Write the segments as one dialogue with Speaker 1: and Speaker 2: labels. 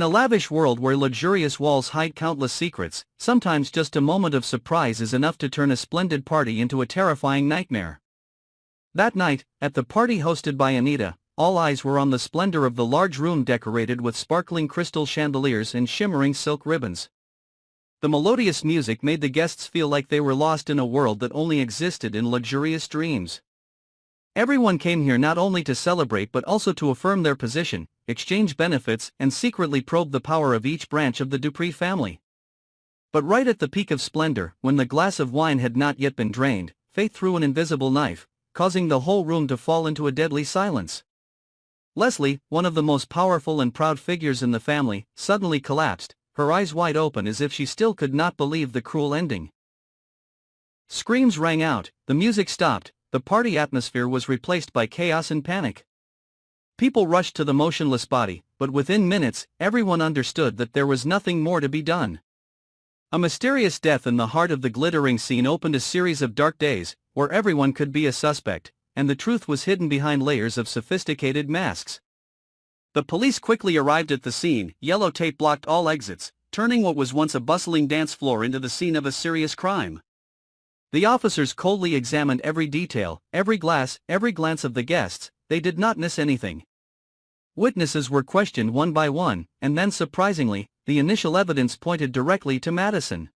Speaker 1: a lavish world where luxurious walls hide countless secrets, sometimes just a moment of surprise is enough to turn a splendid party into a terrifying nightmare. That night, at the party hosted by Anita, all eyes were on the splendor of the large room decorated with sparkling crystal chandeliers and shimmering silk ribbons. The melodious music made the guests feel like they were lost in a world that only existed in luxurious dreams. Everyone came here not only to celebrate but also to affirm their position, exchange benefits, and secretly probe the power of each branch of the Dupree family. But right at the peak of splendor, when the glass of wine had not yet been drained, Faith threw an invisible knife, causing the whole room to fall into a deadly silence. Leslie, one of the most powerful and proud figures in the family, suddenly collapsed, her eyes wide open as if she still could not believe the cruel ending. Screams rang out, the music stopped, the party atmosphere was replaced by chaos and panic. People rushed to the motionless body, but within minutes, everyone understood that there was nothing more to be done. A mysterious death in the heart of the glittering scene opened a series of dark days, where everyone could be a suspect, and the truth was hidden behind layers of sophisticated masks. The police quickly arrived at the scene. Yellow tape blocked all exits, turning what was once a bustling dance floor into the scene of a serious crime. The officers coldly examined every detail, every glass, every glance of the guests. They did not miss anything. Witnesses were questioned one by one, and then surprisingly, the initial evidence pointed directly to Madison.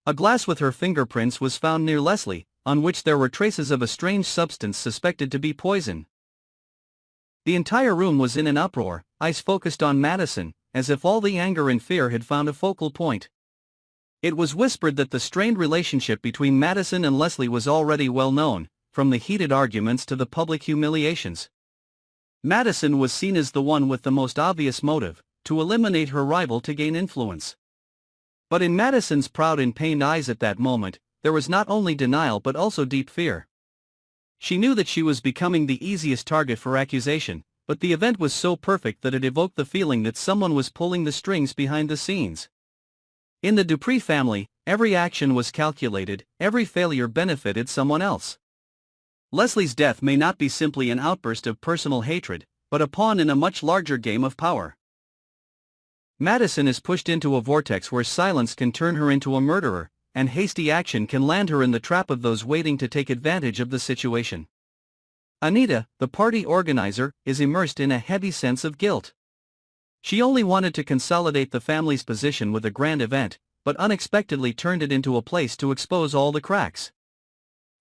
Speaker 1: A glass with her fingerprints was found near Leslie, on which there were traces of a strange substance suspected to be poison. The entire room was in an uproar, eyes focused on Madison, as if all the anger and fear had found a focal point. It was whispered that the strained relationship between Madison and Leslie was already well known, from the heated arguments to the public humiliations. Madison was seen as the one with the most obvious motive, to eliminate her rival to gain influence. But in Madison's proud and pained eyes at that moment, there was not only denial but also deep fear. She knew that she was becoming the easiest target for accusation, but the event was so perfect that it evoked the feeling that someone was pulling the strings behind the scenes. In the Dupree family, every action was calculated, every failure benefited someone else. Leslie's death may not be simply an outburst of personal hatred, but a pawn in a much larger game of power. Madison is pushed into a vortex where silence can turn her into a murderer, and hasty action can land her in the trap of those waiting to take advantage of the situation. Anita, the party organizer, is immersed in a heavy sense of guilt. She only wanted to consolidate the family's position with a grand event, but unexpectedly turned it into a place to expose all the cracks.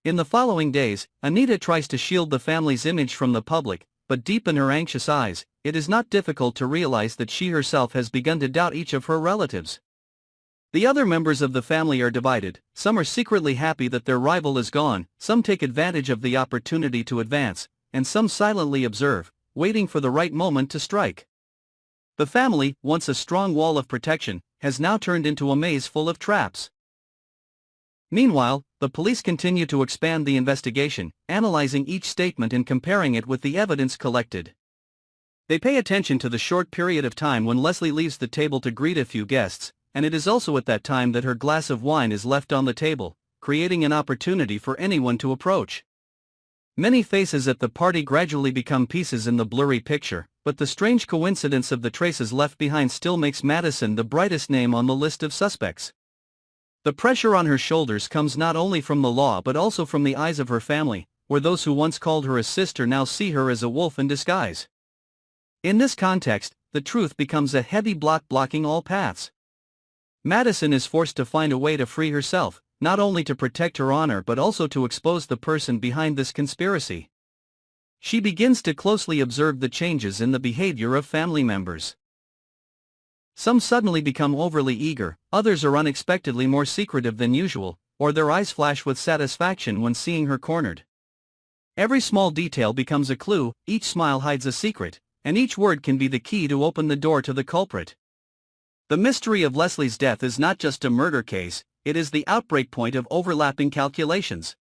Speaker 1: In the following days, Anita tries to shield the family's image from the public, but deep in her anxious eyes, it is not difficult to realize that she herself has begun to doubt each of her relatives. The other members of the family are divided, some are secretly happy that their rival is gone, some take advantage of the opportunity to advance, and some silently observe, waiting for the right moment to strike. The family, once a strong wall of protection, has now turned into a maze full of traps. Meanwhile, the police continue to expand the investigation, analyzing each statement and comparing it with the evidence collected. They pay attention to the short period of time when Leslie leaves the table to greet a few guests, and it is also at that time that her glass of wine is left on the table, creating an opportunity for anyone to approach. Many faces at the party gradually become pieces in the blurry picture, but the strange coincidence of the traces left behind still makes Madison the brightest name on the list of suspects. The pressure on her shoulders comes not only from the law but also from the eyes of her family, where those who once called her a sister now see her as a wolf in disguise. In this context, the truth becomes a heavy block blocking all paths. Madison is forced to find a way to free herself, not only to protect her honor but also to expose the person behind this conspiracy. She begins to closely observe the changes in the behavior of family members. Some suddenly become overly eager, others are unexpectedly more secretive than usual, or their eyes flash with satisfaction when seeing her cornered. Every small detail becomes a clue, each smile hides a secret, and each word can be the key to open the door to the culprit. The mystery of Leslie's death is not just a murder case, it is the outbreak point of overlapping calculations.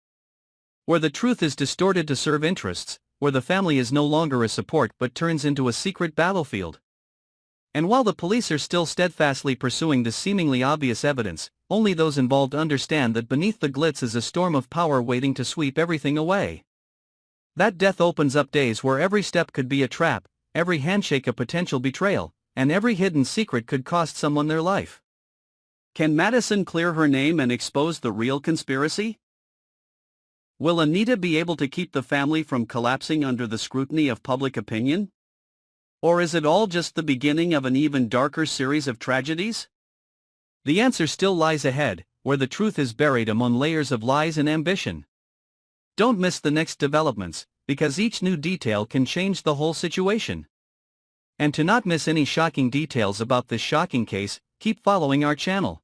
Speaker 1: Where the truth is distorted to serve interests, where the family is no longer a support but turns into a secret battlefield. And while the police are still steadfastly pursuing the seemingly obvious evidence, only those involved understand that beneath the glitz is a storm of power waiting to sweep everything away. That death opens up days where every step could be a trap, every handshake a potential betrayal, and every hidden secret could cost someone their life.
Speaker 2: Can Madison clear her name and expose the real conspiracy? Will Anita be able to keep the family from collapsing under the scrutiny of public opinion? Or is it all just the beginning of an even darker series of tragedies?
Speaker 1: The answer still lies ahead, where the truth is buried among layers of lies and ambition. Don't miss the next developments, because each new detail can change the whole situation. And to not miss any shocking details about this shocking case, keep following our channel.